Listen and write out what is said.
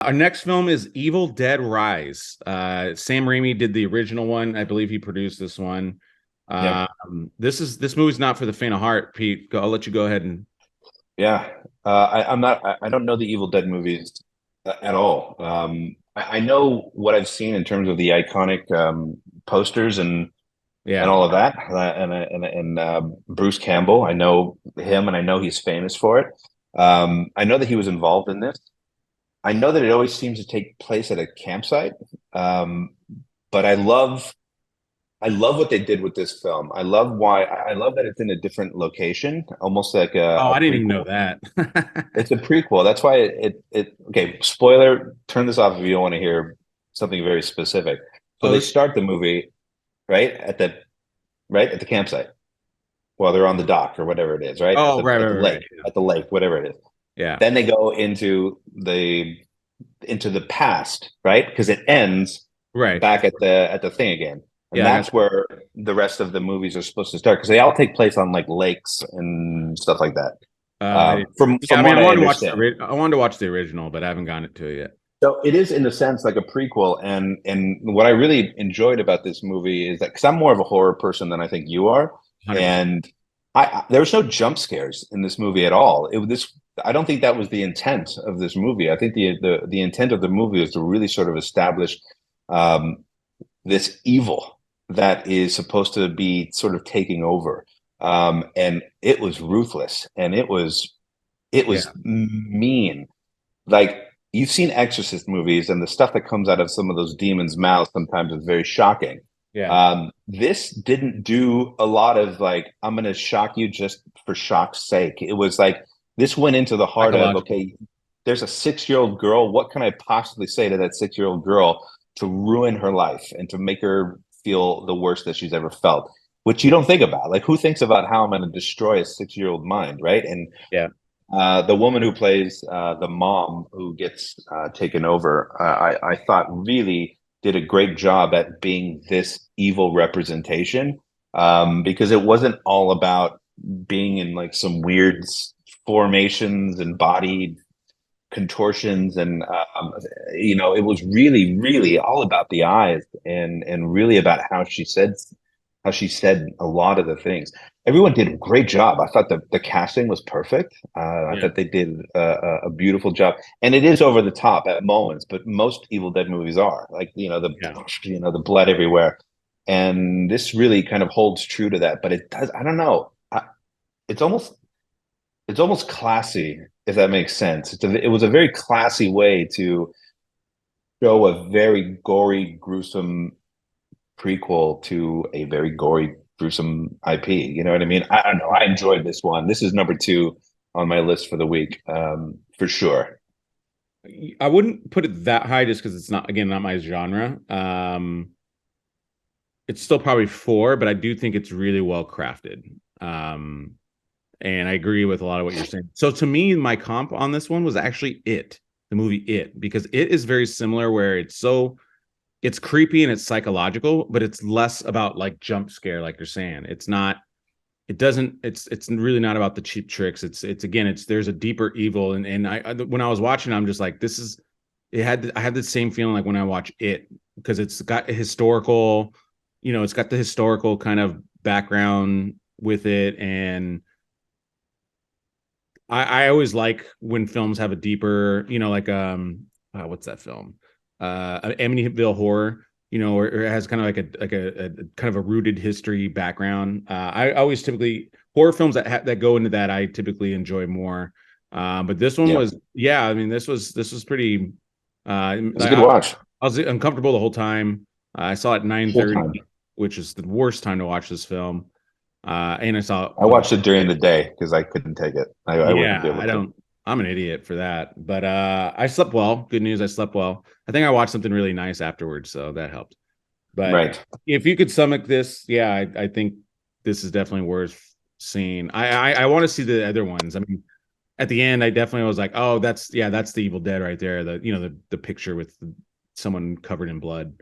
Our next film is Evil Dead Rise. Sam Raimi did the original one. I believe he produced this one. Yep. This movie's not for the faint of heart, Pete. I'll let you go ahead and. Yeah. I'm not. I don't know the Evil Dead movies at all. I know what I've seen in terms of the iconic posters and Yeah. all of that, and Bruce Campbell. I know him, and I know he's famous for it. I know that he was involved in this. I know that it always seems to take place at a campsite. Um, but I love what they did with this film. I love that it's in a different location, almost like Oh, a I didn't even know prequel. that. It's a prequel. That's why okay, spoiler, turn this off if you don't want to hear something very specific. So Oh, they start the movie right at the campsite while they're on the dock or whatever it is, right? oh, right, right, right, right. At the lake, whatever it is. Yeah, Then they go into the past, right? Because it ends right. back at the thing again. And Yeah, I got that's where the rest of the movies are supposed to start because they all take place on like lakes and stuff like that. yeah. I From mean, what I understand. I wanted to watch the original, but I haven't gotten it to it yet. So it is in a sense like a prequel, and what I really enjoyed about this movie is that because I'm more of a horror person than I think you are, 100%. and there was no jump scares in this movie at all. I don't think that was the intent of this movie. I think the intent of the movie is to really sort of establish um, this evil that is supposed to be sort of taking over, and it was ruthless, and it Yeah, was mean. Like you've seen Exorcist movies, and the stuff that comes out of some of those demons' mouths sometimes is very shocking. yeah. This didn't do a lot of like, I'm going to shock you just for shock's sake. It was like this went into the heart of, Psychological. okay, there's a 6-year-old girl. What can I possibly say to that 6-year-old girl to ruin her life and to make her feel the worst that she's ever felt? Which you don't think about. Like, who thinks about how I'm going to destroy a 6-year-old mind, right? And Yeah, the woman who plays the mom who gets taken over, I thought really did a great job at being this evil representation because it wasn't all about being in like some weird formations and body contortions and it was really really all about the eyes and really about how she said a lot of the things. Everyone did a great job. I thought the casting was perfect. I yeah, thought they did a beautiful job, and it is over the top at moments. But most Evil Dead movies are like yeah. the blood everywhere, and this really kind of holds true to that. But it does. I don't know. It's almost it's almost classy if that makes sense. It was a very classy way to show a very gory, gruesome prequel to a very gory, gruesome IP. You know what I mean? I don't know. I enjoyed this one. This is number two on my list for the week, for sure. I wouldn't put it that high just because it's not, again, not my genre. It's still probably four, but I do think it's really well crafted. Um, and I agree with a lot of what you're saying. So to me, my comp on this one was actually the movie It, because it is very similar where it's creepy and it's psychological, but it's less about like jump scare, like you're saying. It's really not about the cheap tricks. It's again, there's a deeper evil. And when I was watching, I'm just like, I had the same feeling like when I watch It, because it's got a historical, it's got the historical kind of background with it. And I always like when films have a deeper, like what's that film? Amityville Horror, or it has kind of like a kind of a rooted history background. I always typically horror films that go into that I typically enjoy more. But this one Yeah, was, yeah, I mean, this was pretty. it's a good watch. I was uncomfortable the whole time. I saw it Whole time. 9:30, which is the worst time to watch this film. And I saw I watched it during the day because I couldn't take it. I wouldn't be Yeah, able I to. don't. I'm an idiot for that. But I slept well. Good news, I slept well. I think I watched something really nice afterwards, so that helped. But Right. if you could stomach this, yeah, I think this is definitely worth seeing. I want to see the other ones. I mean, at the end, I definitely was like, oh, that's the Evil Dead right there. The picture with someone covered in blood.